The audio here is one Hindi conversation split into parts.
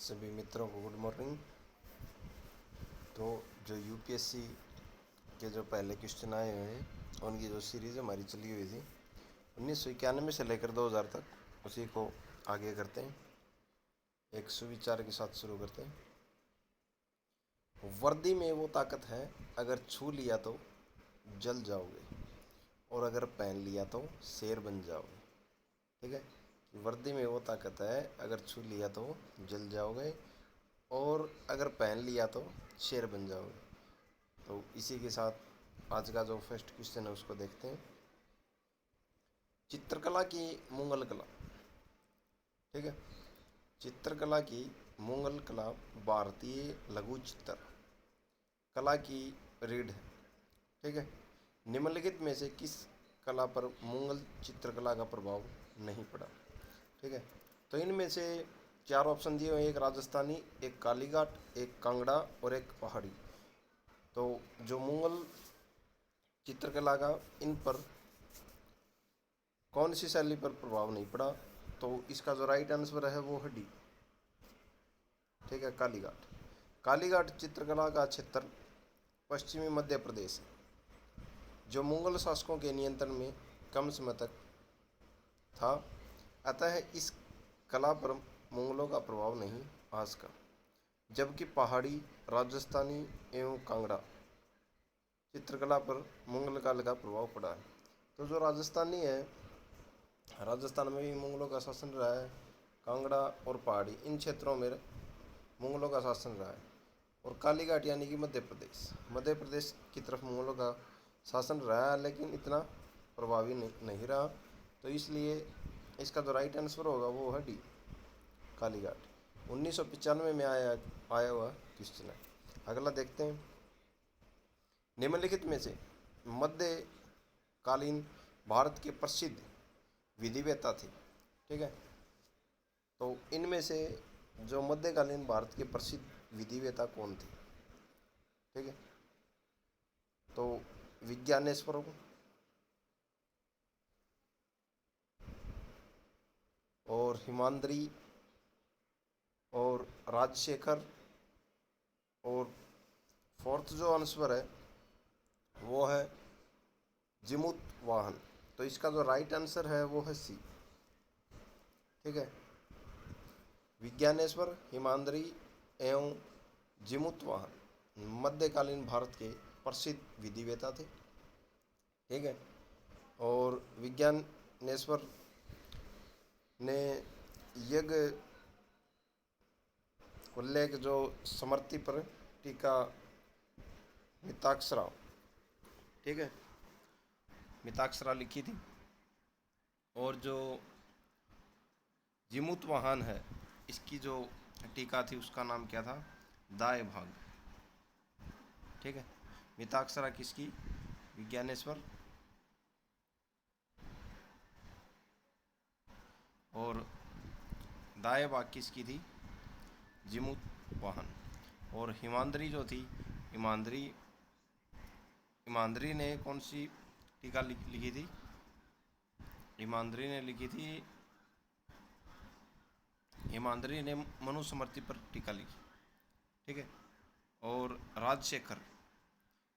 सभी मित्रों को गुड मॉर्निंग। तो जो यूपीएससी के जो पहले क्वेश्चन आए हुए हैं उनकी जो सीरीज़ हमारी चली हुई थी 1991 से लेकर 2000 तक, उसी को आगे करते हैं। एक सुविचार के साथ शुरू करते हैं। वर्दी में वो ताकत है, अगर छू लिया तो जल जाओगे और अगर पहन लिया तो शेर बन जाओगे। ठीक है, वर्दी में वो ताकत है, अगर छू लिया तो जल जाओगे और अगर पहन लिया तो शेर बन जाओगे। तो इसी के साथ आज का जो फर्स्ट क्वेश्चन है उसको देखते हैं। चित्रकला की मुगल कला। ठीक है, चित्रकला की मुगल कला भारतीय लघु चित्र कला की रीढ़ है। ठीक है, निम्नलिखित में से किस कला पर मुगल चित्रकला का प्रभाव नहीं पड़ा। ठीक है, तो इनमें से चार ऑप्शन दिए हुए हैं, एक राजस्थानी, एक कालीघाट, एक कांगड़ा और एक पहाड़ी। तो जो मुगल चित्रकला का इन पर कौन सी शैली पर प्रभाव नहीं पड़ा, तो इसका जो राइट आंसर है वो है डी। ठीक है, कालीघाट। कालीघाट चित्रकला का क्षेत्र पश्चिमी मध्य प्रदेश है, जो मुगल शासकों के नियंत्रण में कम समय तक था, अतः इस कला पर मुगलों का प्रभाव नहीं आ सका। जबकि पहाड़ी, राजस्थानी एवं कांगड़ा चित्रकला पर मुगल काल का प्रभाव पड़ा है। तो जो राजस्थानी है, राजस्थान में भी मुगलों का शासन रहा है। कांगड़ा और पहाड़ी इन क्षेत्रों में मुगलों का शासन रहा है। और कालीघाट यानी कि मध्य प्रदेश की तरफ मुगलों का शासन रहा है, लेकिन इतना प्रभावी नहीं रहा। तो इसलिए इसका जो राइट आंसर होगा वो है डी, कालीघाट। 1995 में आया हुआ क्वेश्चन है। अगला देखते हैं। निम्नलिखित में से मध्यकालीन भारत के प्रसिद्ध विधिवेता थे। ठीक है, तो इनमें से जो मध्यकालीन भारत के प्रसिद्ध विधिवेता कौन थे। ठीक है, तो विज्ञानेश्वर और हिमाद्री और राजशेखर, और फोर्थ जो आंसर है वो है जिमुत वाहन। तो इसका जो राइट आंसर है वो है सी। ठीक है, विज्ञानेश्वर, हिमाद्री एवं जिमुत वाहन मध्यकालीन भारत के प्रसिद्ध विधिवेता थे। ठीक है, और विज्ञानेश्वर ने यज्ञ उल्लेख जो समर्थी पर टीका मिताक्षरा, ठीक है, मिताक्षरा लिखी थी। और जो जिमुत वाहन है, इसकी जो टीका थी उसका नाम क्या था, दाय भाग। ठीक है, मिताक्षरा किसकी, विज्ञानेश्वर, और दाय भाग किसकी थी, जिमुत वाहन। और हिमाद्री जो थी, हिमाद्री ने कौन सी टीका लिखी थी, हिमाद्री ने लिखी थी, हिमाद्री ने मनुस्मृति पर टीका लिखी। ठीक है, और राजशेखर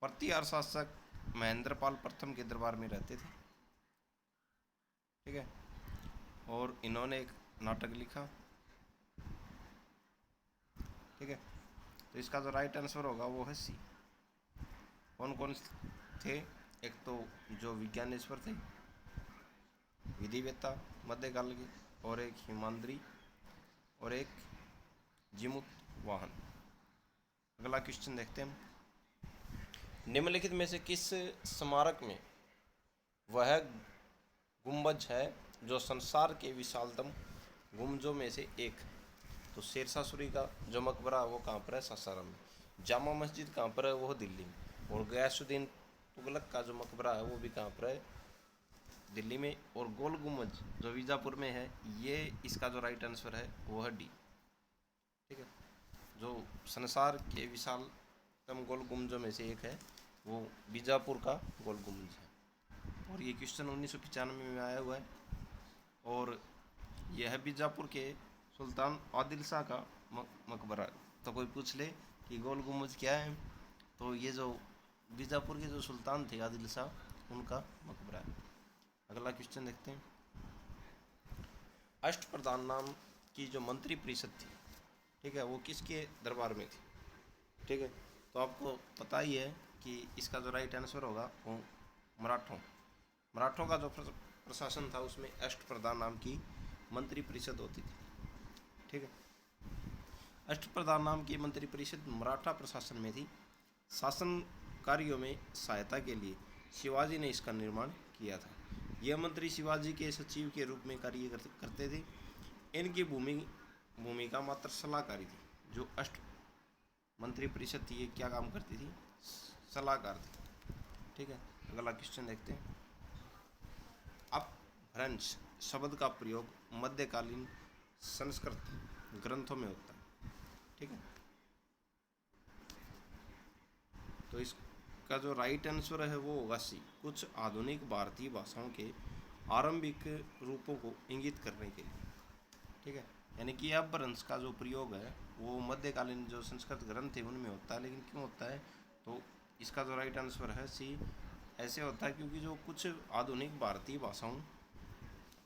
प्रतिहार शासक महेंद्रपाल प्रथम के दरबार में रहते थे। ठीक है, और इन्होंने एक नाटक लिखा। ठीक है, तो इसका जो राइट आंसर होगा वो है सी। कौन कौन थे, एक तो जो विज्ञानेश्वर थे विधिवेता मध्यकाल के, और एक हिमाद्री, और एक जिमुत वाहन। अगला क्वेश्चन देखते हैं। निम्नलिखित में से किस स्मारक में वह गुंबज है जो संसार के विशालतम गुंबजों में से एक। तो शेरशाह सूरी का जो मकबरा है वो कहाँ पर है, सासाराम में। जामा मस्जिद कहाँ पर है, वो दिल्ली में। और गयासुद्दीन तुगलक का जो मकबरा है वो भी कहाँ पर है, दिल्ली में। और गोल गुंबज जो बीजापुर में है, ये इसका जो राइट आंसर है वो है डी। ठीक है, जो संसार के विशालतम गोल गुंबजों में से एक है वो बीजापुर का गोल गुंबज है। और ये क्वेश्चन 1995 में आया हुआ है। और यह बीजापुर के सुल्तान आदिल शाह का मकबरा। तो कोई पूछ ले कि गोल गुम्बज क्या है, तो ये जो बीजापुर के जो सुल्तान थे आदिल शाह, उनका मकबरा है। अगला क्वेश्चन देखते हैं। अष्टप्रधान नाम की जो मंत्री परिषद थी, ठीक है, वो किसके दरबार में थी? ठीक है, तो आपको पता ही है कि इसका जो राइट आंसर होगा वो मराठों का जो प्रशासन था उसमें अष्टप्रधान नाम की मंत्री परिषद होती थी। ठीक है, अष्टप्रधान नाम की मंत्री परिषद मराठा प्रशासन में थी। शासन कार्यों में सहायता के लिए शिवाजी ने इसका निर्माण किया था। यह मंत्री शिवाजी के सचिव के रूप में कार्य करते थे। इनकी भूमिका मात्र सलाहकारी थी। जो अष्ट मंत्री परिषद थी ये क्या काम करती थी? सलाहकार थी। ठीक है, अगला क्वेश्चन देखते हैं। अपभ्रंश शब्द का प्रयोग मध्यकालीन संस्कृत ग्रंथों में होता है। ठीक है, तो इसका जो राइट आंसर है वो होगा सी, कुछ आधुनिक भारतीय भाषाओं के आरंभिक रूपों को इंगित करने के लिए। ठीक है, यानी कि अपभ्रंश का जो प्रयोग है वो मध्यकालीन जो संस्कृत ग्रंथ थे उनमें होता है। लेकिन क्यों होता है? तो इसका जो राइट आंसर है सी, ऐसे होता है क्योंकि जो कुछ आधुनिक भारतीय भाषाओं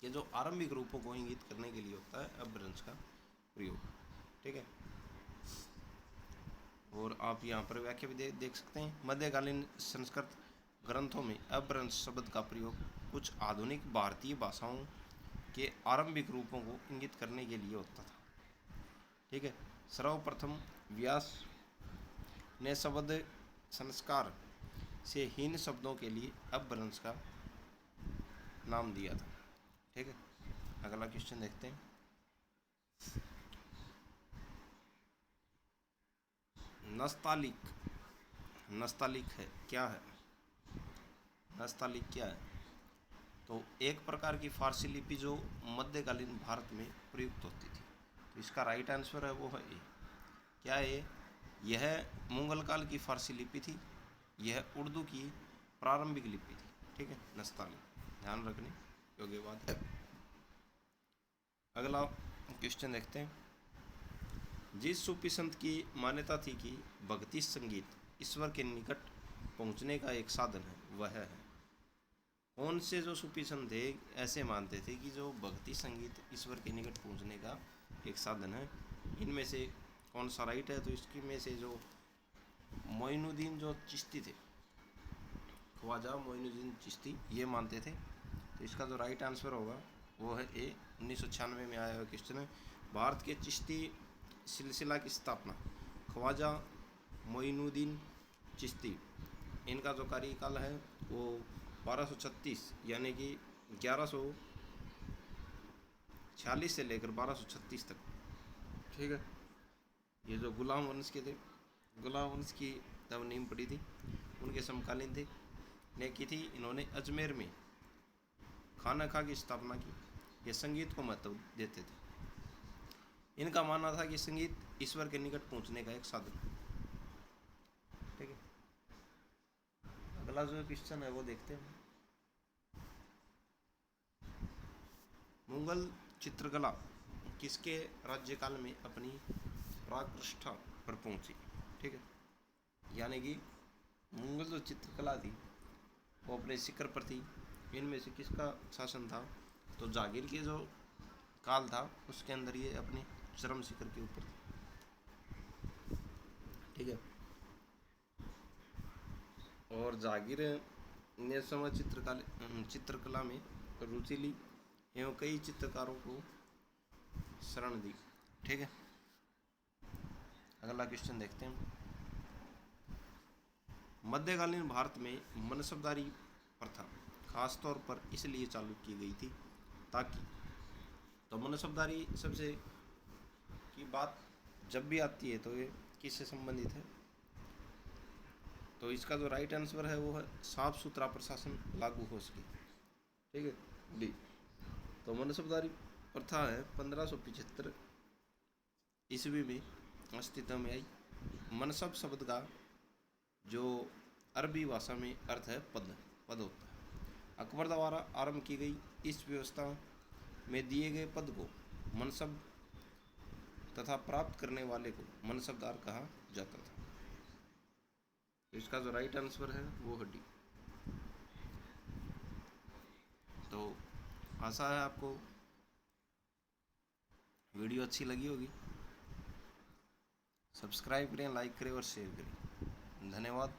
के जो आरंभिक रूपों को इंगित करने के लिए होता है अपभ्रंश का प्रयोग। ठीक है, और आप यहाँ पर व्याख्या भी देख सकते हैं। मध्यकालीन संस्कृत ग्रंथों में अपभ्रंश शब्द का प्रयोग कुछ आधुनिक भारतीय भाषाओं के आरंभिक रूपों को इंगित करने के लिए होता था। ठीक है, सर्वप्रथम व्यास ने शब्द संस्कार से हीन शब्दों के लिए अपभ्रंश का नाम दिया था। ठीक है, अगला क्वेश्चन देखते हैं। नस्तालिक, नस्तालिक है क्या है? नस्तालिक क्या है? तो एक प्रकार की फारसी लिपि जो मध्यकालीन भारत में प्रयुक्त होती थी। तो इसका राइट आंसर है वो है ए। क्या है? यह मुगल काल की फारसी लिपि थी। यह उर्दू की प्रारंभिक लिपि थी। ठीक है, नस्तालिक ध्यान रखने योग्य बात है। अगला क्वेश्चन देखते हैं। जिस सूफी संत की मान्यता थी कि भक्ति संगीत ईश्वर के निकट पहुंचने का एक साधन है, वह है कौन से? जो सूफी संत थे ऐसे मानते थे कि जो भक्ति संगीत ईश्वर के निकट पहुंचने का एक साधन है। इनमें से कौन सा राइट है? तो इसकी में से जो मोइनुद्दीन जो चिश्ती थे, ख्वाजा मोइनुद्दीन चिश्ती, ये मानते थे। तो इसका जो राइट आंसर होगा वो है ए। 1996 में आया हुआ क्वेश्चन है। भारत के चिश्ती सिलसिला की स्थापना ख्वाजा मोइनुद्दीन चिश्ती, इनका जो कार्यकाल है वो 1236 यानी कि 1146 से लेकर 1236 तक। ठीक है, ये जो गुलाम वंश के थे, गुलाम वंश की तब नींव पड़ी थी, उनके समकालीन थे, ने की थी। इन्होंने अजमेर में खानका की स्थापना की। ये संगीत को महत्व देते थे। इनका मानना था कि संगीत ईश्वर के निकट पहुंचने का एक साधन। ठीक है, अगला जो क्वेश्चन है वो देखते हैं। मुगल चित्रकला किसके राज्यकाल में अपनी प्राकृष्ठा पर पहुंची? ठीक है, यानी कि मुगल जो चित्रकला थी वो अपने शिखर पर थी। इनमें से किसका शासन था? तो जागीर के जो काल था उसके अंदर ये अपने चरम शिखर के ऊपर थी। ठीक है, और जागीर ने समय चित्रकला में रुचि ली एवं कई चित्रकारों को शरण दी। ठीक है, अगला क्वेश्चन देखते हैं। मध्यकालीन भारत में मनसबदारी प्रथा खासतौर पर इसलिए चालू की गई थी ताकि, तो मनसबदारी सबसे की बात जब भी आती है तो ये किससे संबंधित है? तो इसका जो राइट आंसर है वो है साफ सुथरा प्रशासन लागू हो सके। ठीक है, डी। तो मनसबदारी प्रथा है 1575 ईस्वी में अस्तित्व में आई। मनसब शब्द का जो अरबी भाषा में अर्थ है पद होता है। अकबर द्वारा आरंभ की गई इस व्यवस्था में दिए गए पद को मनसब तथा प्राप्त करने वाले को मनसबदार कहा जाता था। इसका जो राइट आंसर है वो हड्डी। तो आशा है आपको वीडियो अच्छी लगी होगी। सब्सक्राइब करें, लाइक करें और शेयर करें। धन्यवाद।